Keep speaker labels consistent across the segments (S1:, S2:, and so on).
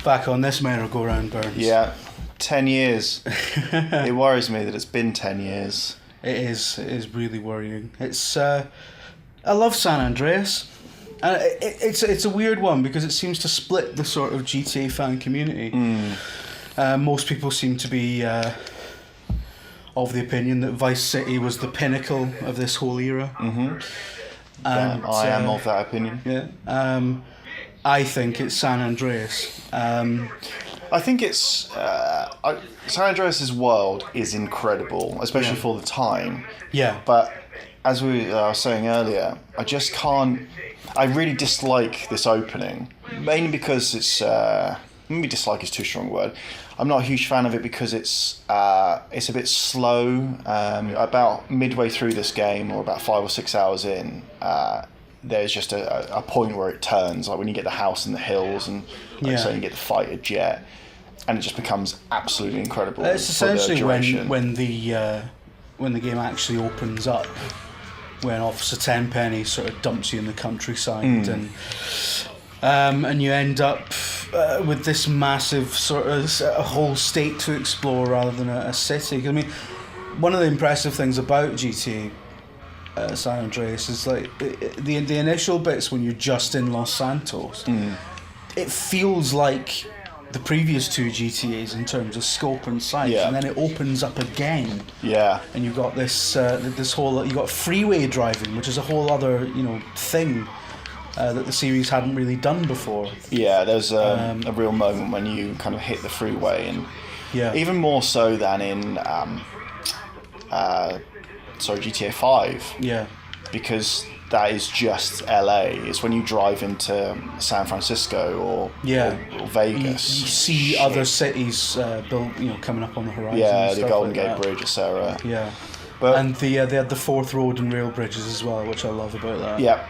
S1: back on this merry-go-round, Burns.
S2: Yeah, 10 years. It worries me that it's been 10 years.
S1: It is really worrying. It's I love San Andreas. It's a weird one because it seems to split the sort of GTA fan community. Most people seem to be of the opinion that Vice City was the pinnacle of this whole era.
S2: Mm-hmm. And I am of that opinion.
S1: Yeah. I think it's San Andreas.
S2: I think it's San Andreas' world is incredible, especially for the time.
S1: Yeah.
S2: But as we were saying earlier, I just can't. I really dislike this opening, mainly because it's. Maybe dislike is too strong a word. I'm not a huge fan of it because it's a bit slow. About midway through this game, or about 5 or 6 hours in, there's just a point where it turns, like when you get the house in the hills, and so you get the fighter jet, and it just becomes absolutely incredible.
S1: It's essentially when the game actually opens up, when Officer Tenpenny sort of dumps you in the countryside, and you end up with this massive sort of a whole state to explore rather than a city. I mean, one of the impressive things about GTA San Andreas is like the initial bits when you're just in Los Santos. It feels like the previous two GTAs in terms of scope and size, and then it opens up again. Yeah, and you've got this whole you got freeway driving, which is a whole other thing that the series hadn't really done before. Yeah, there's a real moment when you kind of hit the freeway, and even more so than in GTA 5. Yeah, because that is just LA. It's when you drive into San Francisco or Vegas. You see other cities built, coming up on the horizon. Yeah, the Golden Gate Bridge, etc. Yeah, and they had the fourth road and rail bridges as well, which I love about that. Yeah.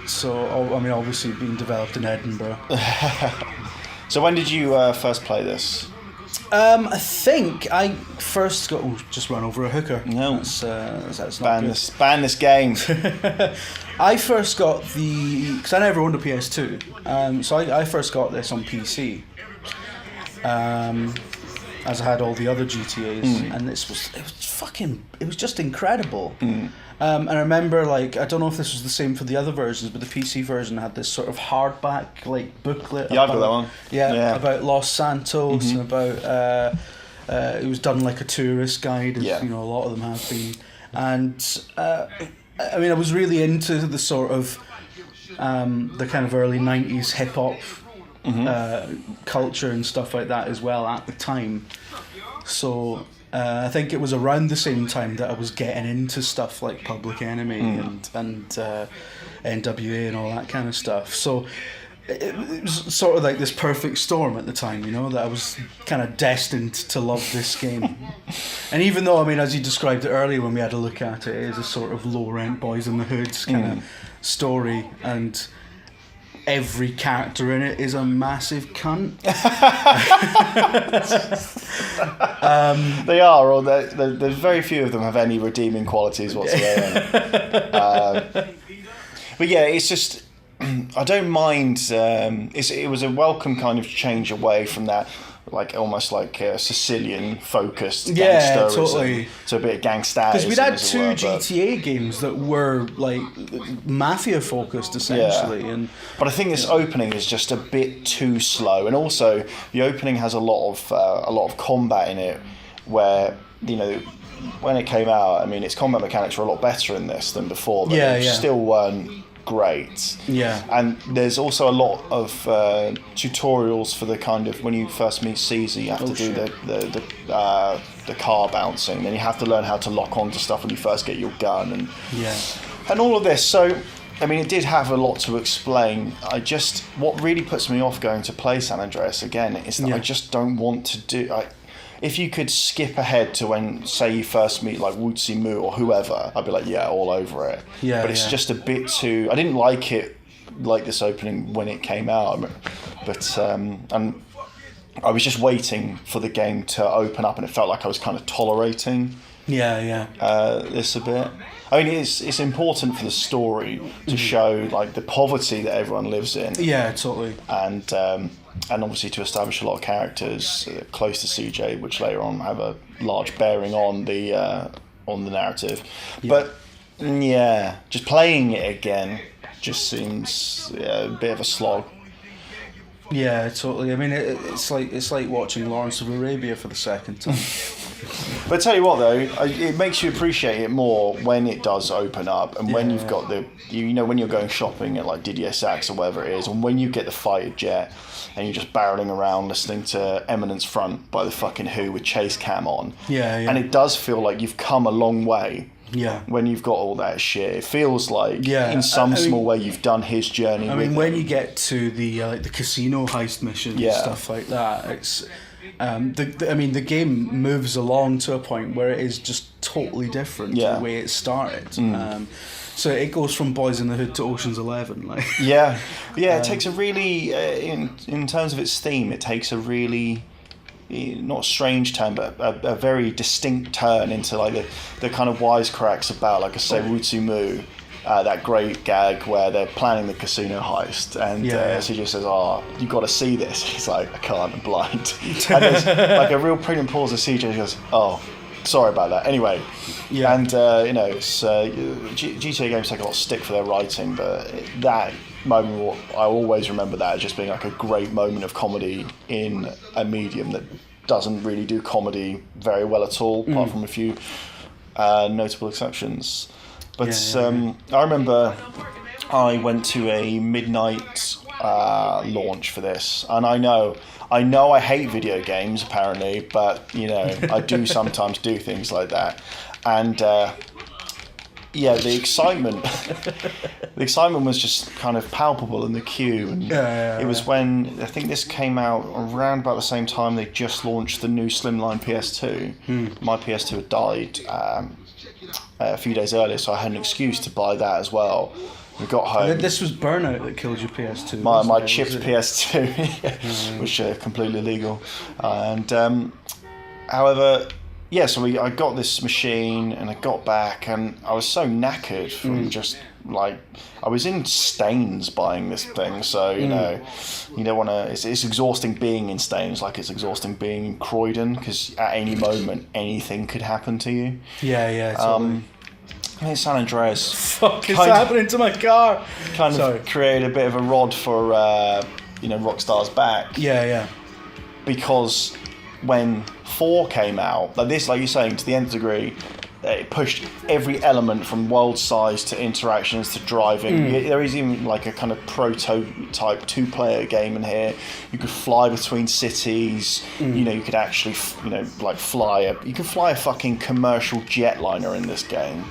S1: So I mean, obviously being developed in Edinburgh. So when did you first play this? I think I first got just run over a hooker. No, that's not good. Ban this game. I first got because I never owned a PS2. So I first got this on PC. As I had all the other GTAs, and it was just incredible. And I remember, I don't know if this was the same for the other versions, but the PC version had this sort of hardback booklet. Yeah, I've got that one. Yeah, about Los Santos and about it was done like a tourist guide, as a lot of them have been. And I mean, I was really into the sort of the kind of early 90s hip hop culture and stuff like that as well at the time. So I think it was around the same time that I was getting into stuff like Public Enemy and NWA and all that kind of stuff. So it was sort of like this perfect storm at the time, that I was kind of destined to love this game. And even though, I mean, as you described it earlier when we had a look at it, it is a sort of low-rent Boys in the Hoods kind of story, and every character in it is a massive cunt. They are, or there's very few of them have any redeeming qualities whatsoever. But yeah, it's just, I don't mind. It was a welcome kind of change away from that, almost like a Sicilian focused gangsterism, totally, to a bit of gangsterism. Because we'd had two GTA games that were mafia focused essentially, but I think this opening is just a bit too slow, and also the opening has a lot of combat in it, where when it came out, I mean, its combat mechanics were a lot better in this than before, but they still weren't great. Yeah. And there's also a lot of tutorials for the kind of, when you first meet Caesar, you have to do the car bouncing, then you have to learn how to lock onto stuff when you first get your gun, and all of this. So I mean, it did have a lot to explain. What really puts me off going to play San Andreas again is that I just don't want to do. If you could skip ahead to when, say, you first meet Wootsy Moo or whoever, I'd be all over it. Yeah, but it's just a bit too. I didn't like it, this opening when it came out, but and I was just waiting for the game to open up, and it felt like I was kind of tolerating
S2: this a bit. I mean, it's important for the story to show like the poverty that everyone lives in.
S3: Yeah, totally.
S2: And obviously to establish a lot of characters close to CJ, which later on have a large bearing on the narrative. Yeah. But yeah, just playing it again just seems a bit of a slog.
S3: Yeah, totally. I mean, it's like watching Lawrence of Arabia for the second time.
S2: But tell you what, though, it makes you appreciate it more when it does open up, and when you've got when you're going shopping at like Didier Sachs or whatever it is, and when you get the fighter jet, and you're just barreling around listening to Eminence Front by the fucking Who with Chase Cam on.
S3: Yeah.
S2: And it does feel like you've come a long way.
S3: Yeah.
S2: When you've got all that shit, it feels like in some small way you've done his journey.
S3: I mean, when you get to the the casino heist mission and stuff like that, it's the game moves along to a point where it is just totally different to the way it started. So it goes from Boys in the Hood to Ocean's 11, like.
S2: It takes a really in terms of its theme, it takes a really not strange turn, but a very distinct turn into like the kind of wisecracks about, like I say, Wutsumu, that great gag where they're planning the casino heist, and CJ says, "Oh, you got to see this." He's like, "I can't, I'm blind." And there's like a real pregnant pause as CJ goes, "Oh, sorry about that." Anyway, and it's GTA games take a lot of stick for their writing, but that moment, I always remember that as just being like a great moment of comedy in a medium that doesn't really do comedy very well at all, apart from a few notable exceptions. But I remember I went to a midnight launch for this, and I know I hate video games apparently, but I do sometimes do things like that, and the excitement was just kind of palpable in the queue, and it was when I think this came out around about the same time they just launched the new slimline PS2. My PS2 had died a few days earlier, so I had an excuse to buy that as well. We got home.
S3: This was Burnout that killed your PS2.
S2: My chipped PS2, which are completely legal. And however, so I got this machine and I got back, and I was so knackered from just like I was in Staines buying this thing. So you don't want to. It's exhausting being in Staines, like it's exhausting being in Croydon, because at any moment anything could happen to you.
S3: Totally.
S2: I think San Andreas.
S3: Fuck is happening to my car?
S2: Kind of created a bit of a rod for Rockstar's back. Because when 4 came out, like you're saying, to the nth degree, it pushed every element from world size to interactions to driving. There is even like a kind of prototype 2-player game in here. You could fly between cities. You could actually fly a fucking commercial jetliner in this game.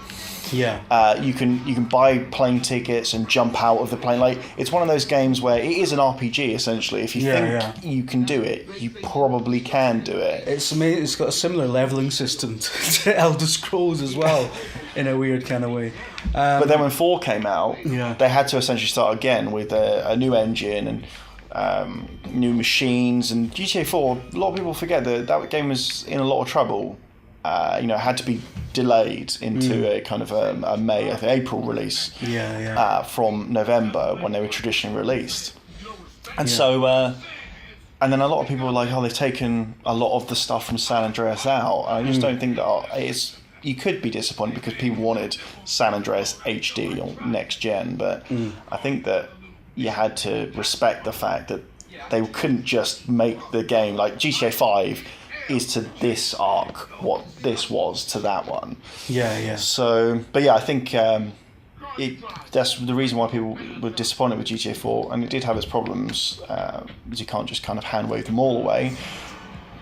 S2: You can buy plane tickets and jump out of the plane. Like, it's one of those games where it is an RPG essentially. If you think you can do it, you probably can do it.
S3: It's amazing. It's got a similar leveling system to Elder Scrolls as well, in a weird kind of way.
S2: But then when 4 came out, they had to essentially start again with a new engine and new machines. And GTA 4, a lot of people forget that game was in a lot of trouble. Had to be delayed into a kind of a May, I think, April release from November when they were traditionally released. And so, and then a lot of people were like, oh, they've taken a lot of the stuff from San Andreas out. I just don't think that you could be disappointed because people wanted San Andreas HD or next gen, but I think that you had to respect the fact that they couldn't just make the game like GTA 5 is to this arc what this was to that one. So, but I think that's the reason why people were disappointed with GTA 4, and it did have its problems, because you can't just kind of hand wave them all away,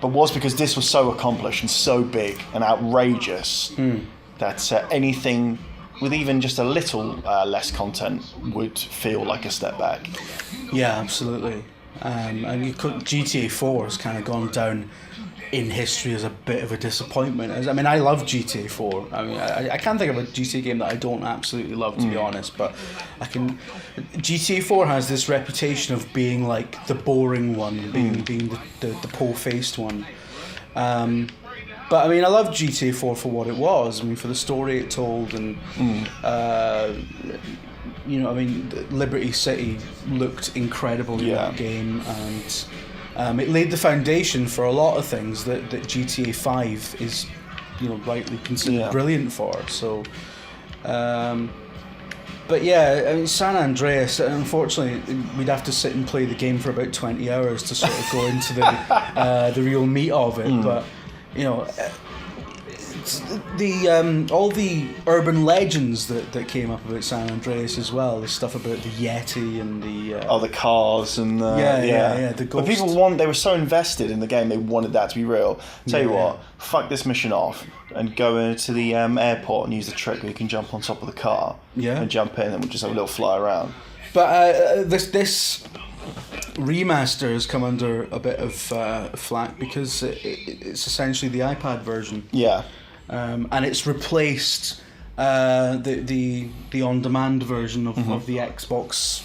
S2: but was because this was so accomplished and so big and outrageous that anything with even just a little less content would feel like a step back.
S3: Yeah, absolutely. And GTA 4 has kind of gone down in history as a bit of a disappointment. I mean, I love GTA 4. I mean, I can't think of a GTA game that I don't absolutely love, to be honest, but GTA 4 has this reputation of being like the boring one, being the po-faced one. But But I mean, I love GTA 4 for what it was. I mean, for the story it told, and you know, I mean, Liberty City looked incredible in that game, and it laid the foundation for a lot of things that GTA 5 is, you know, rightly considered brilliant for. So, but yeah, I mean, San Andreas, unfortunately, we'd have to sit and play the game for about 20 hours to sort of go into the real meat of it. But, you know, all the urban legends that came up about San Andreas as well, the stuff about the Yeti and the
S2: the cars and
S3: the ghost.
S2: But people they were so invested in the game, they wanted that to be real. Tell you what, fuck this mission off and go into the airport and use the trick where you can jump on top of the car and jump in, and we'll just have a little fly around.
S3: But this remaster has come under a bit of flack because it's essentially the iPad version.
S2: Yeah.
S3: And it's replaced the on-demand version of the Xbox.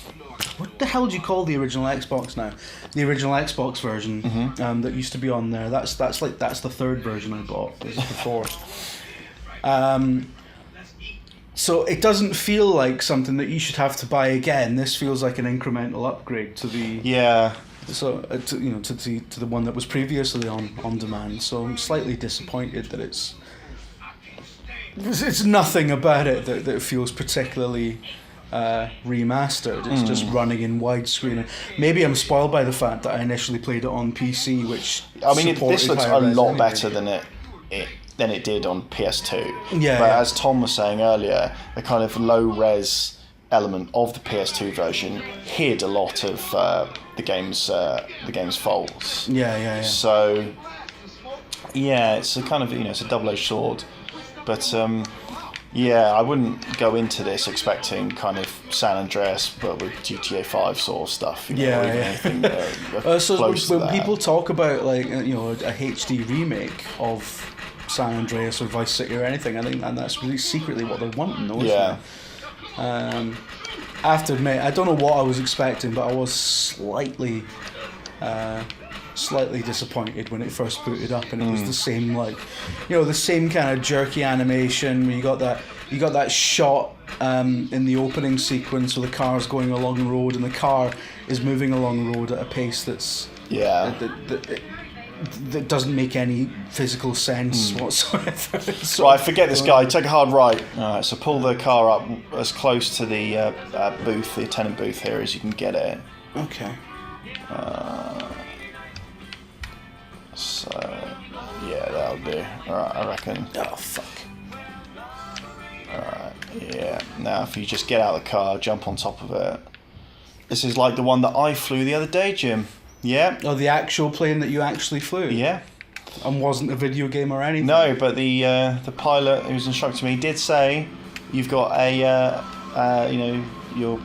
S3: What the hell do you call the original Xbox now? The original Xbox version that used to be on there. That's the third version I bought. This is the fourth. So it doesn't feel like something that you should have to buy again. This feels like an incremental upgrade to the So to the one that was previously on demand. So I'm slightly disappointed that it's nothing about it that feels particularly remastered. It's just running in widescreen. Maybe I'm spoiled by the fact that I initially played it on PC, which
S2: this looks a lot better than it did on PS2. But as Tom was saying earlier, the kind of low res element of the PS2 version hid a lot of the game's faults. So it's a kind of it's a double-edged sword. But I wouldn't go into this expecting kind of San Andreas, but with GTA 5 sort of stuff. Anything
S3: so
S2: close
S3: when
S2: to that.
S3: people talk about a HD remake of San Andreas or Vice City or anything, I think, and that's really secretly what they're wanting, though, isn't it? I have to admit, I don't know what I was expecting, but I was slightly disappointed when it first booted up, and it was the same the same kind of jerky animation where you got that shot in the opening sequence where the car's going along the road and the car is moving along the road at a pace that's that doesn't make any physical sense whatsoever.
S2: Right, forget this guy. Take a hard right. All right, so pull the car up as close to the booth, the attendant booth here, as you can get it.
S3: Okay.
S2: So that'll do. All right, I reckon.
S3: Oh fuck.
S2: All right. Yeah. Now, if you just get out of the car, jump on top of it. This is like the one that I flew the other day, Jim. Yeah.
S3: Oh, the actual plane that you actually flew?
S2: Yeah.
S3: And wasn't a video game or anything?
S2: No, but the pilot who was instructing me did say, you've got you're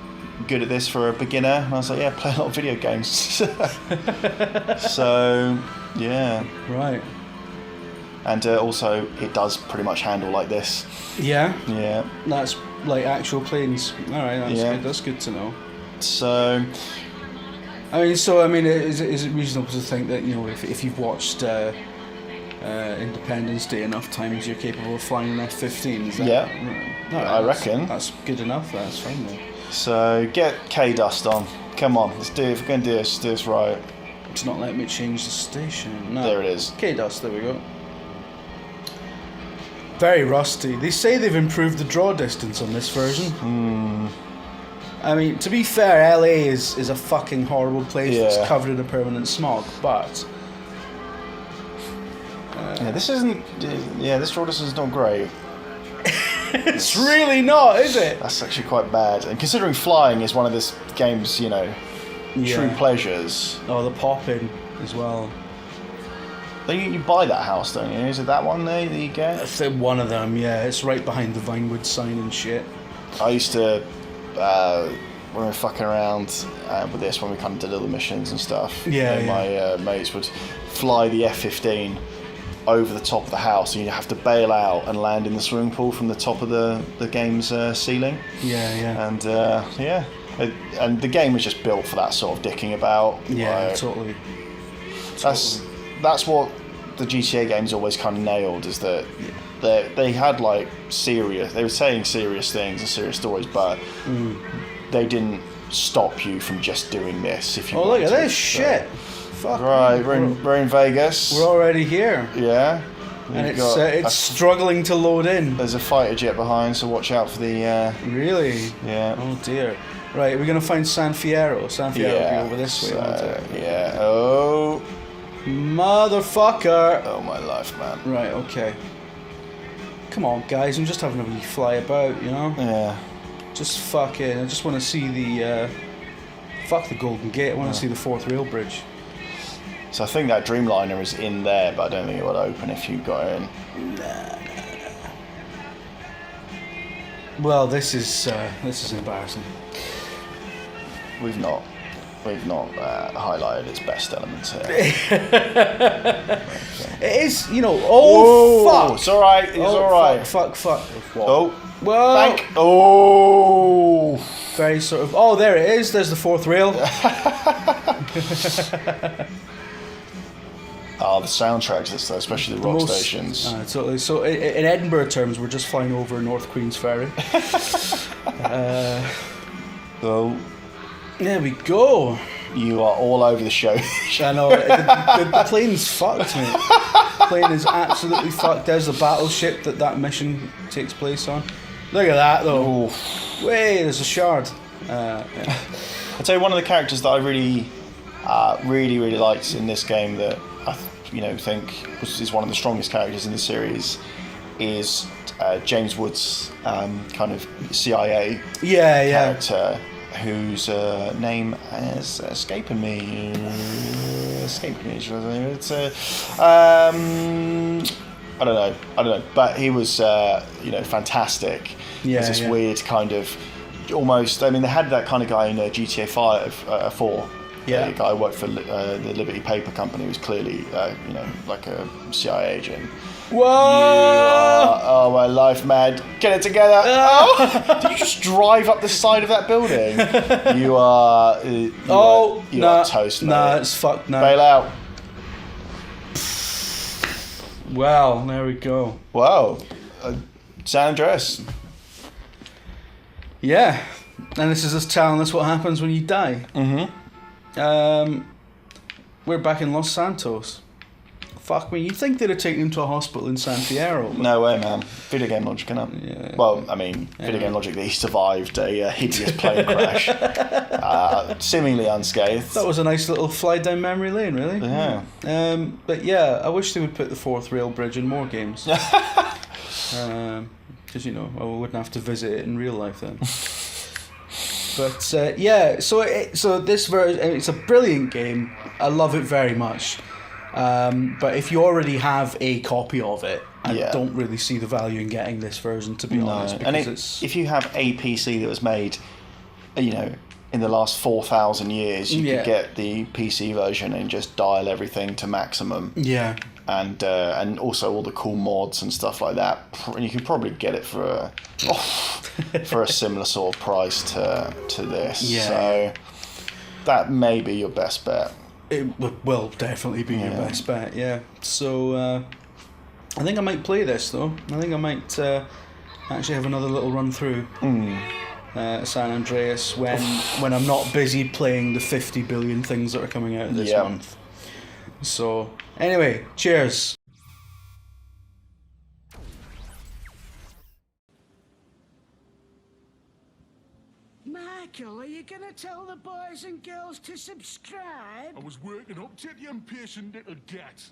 S2: good at this for a beginner. And I was like, yeah, play a lot of video games. So, yeah.
S3: Right.
S2: And also, it does pretty much handle like this.
S3: Yeah?
S2: Yeah.
S3: That's like actual planes. Alright, that's good. That's good to know.
S2: So...
S3: is it reasonable to think that, if you've watched Independence Day enough times, you're capable of flying an F-15? Is that,
S2: I reckon.
S3: That's good enough. That's fine, though.
S2: So get K-Dust on. Come on, let's do it. If we're going to do this right.
S3: It's not letting me change the station. No.
S2: There it is.
S3: K-Dust, there we go. Very rusty. They say they've improved the draw distance on this version. I mean, to be fair, LA is a fucking horrible place that's covered in a permanent smog, but...
S2: this isn't... this draw distance is not great.
S3: It's really not, is it?
S2: That's actually quite bad. And considering flying is one of this game's, true pleasures...
S3: Oh, the pop-in as well.
S2: You buy that house, don't you? Is it that one there that you get?
S3: That's one of them, yeah. It's right behind the Vinewood sign and shit.
S2: I used to... when we were fucking around with this, when we kind of did little missions and stuff, my mates would fly the F-15 over the top of the house, and you'd have to bail out and land in the swimming pool from the top of the game's ceiling. And and the game was just built for that sort of dicking about.
S3: Totally.
S2: That's what the GTA games always kind of nailed is that they had like they were saying serious things and serious stories, but they didn't stop you from just doing this if you
S3: look at this
S2: so.
S3: shit. Fuck
S2: right,
S3: me.
S2: we're in Vegas.
S3: We're already here.
S2: Yeah.
S3: And it's struggling to load in.
S2: There's a fighter jet behind, so watch out for the...
S3: Really?
S2: Yeah.
S3: Oh dear. Right, we're going to find San Fierro. San Fierro will be over this way, won't it?
S2: Yeah. Oh.
S3: Motherfucker.
S2: Oh, my life, man.
S3: Right, okay. Come on, guys, I'm just having a wee fly about, you know?
S2: Yeah.
S3: Just fucking... I just want to see the... fuck the Golden Gate. I want to see the 4th rail bridge.
S2: So I think that Dreamliner is in there, but I don't think it will open if you got in.
S3: Nah. Well, this is embarrassing.
S2: We've not highlighted its best elements here.
S3: It is, you know. Oh, fuck!
S2: It's all right. It's all right.
S3: Fuck.
S2: Oh,
S3: whoa!
S2: bank. Oh,
S3: very sort of. Oh, there it is. There's the 4th rail.
S2: The soundtracks, especially the rock stations.
S3: Totally. So, in Edinburgh terms, we're just flying over North Queen's Ferry.
S2: Oh,
S3: there we go.
S2: You are all over the show.
S3: I know. The plane's fucked, mate. The plane is absolutely fucked. There's the battleship that mission takes place on. Look at that, though.
S2: Oof.
S3: Way, there's a shard. Yeah.
S2: I'll tell you one of the characters that I really liked in this game that I think is one of the strongest characters in the series is James Wood's kind of CIA character, whose name is escaping me. It's I don't know, but he was fantastic. There's this weird kind of almost. I mean, they had that kind of guy in GTA 4.
S3: Yeah,
S2: the guy who worked for the Liberty Paper Company was clearly, like a CIA agent.
S3: Whoa!
S2: Oh, my life, man. Get it together. Oh! Did you just drive up the side of that building? You are toast, mate.
S3: Nah, it's fucked now.
S2: Bail out.
S3: Well, there we go.
S2: Wow. San Andreas.
S3: Yeah. And this is us telling us what happens when you die.
S2: Mm-hmm.
S3: We're back in Los Santos. Fuck me, you'd think they'd have taken him to a hospital in San Fierro.
S2: No way, man. Video game logic, innit?
S3: Yeah.
S2: Well, I mean, video game logic that he survived a hideous plane crash. Seemingly unscathed.
S3: That was a nice little fly down memory lane, really.
S2: Yeah.
S3: But yeah, I wish they would put the 4th rail bridge in more games. Because, I wouldn't have to visit it in real life then. But so this version, it's a brilliant game. I love it very much. But if you already have a copy of it, I don't really see the value in getting this version, to be honest. Because
S2: if you have a PC that was made, in the last 4,000 years, you could get the PC version and just dial everything to maximum.
S3: Yeah.
S2: And also all the cool mods and stuff like that. And you can probably get it for a similar sort of price to this.
S3: Yeah.
S2: So that may be your best bet.
S3: It will definitely be your best bet, yeah. So I think I might play this, though. I think I might actually have another little run through San Andreas when I'm not busy playing the 50 billion things that are coming out this month. So anyway, cheers.
S4: Michael, are you gonna tell the boys and girls to subscribe?
S5: I was working up to the impatient little gat.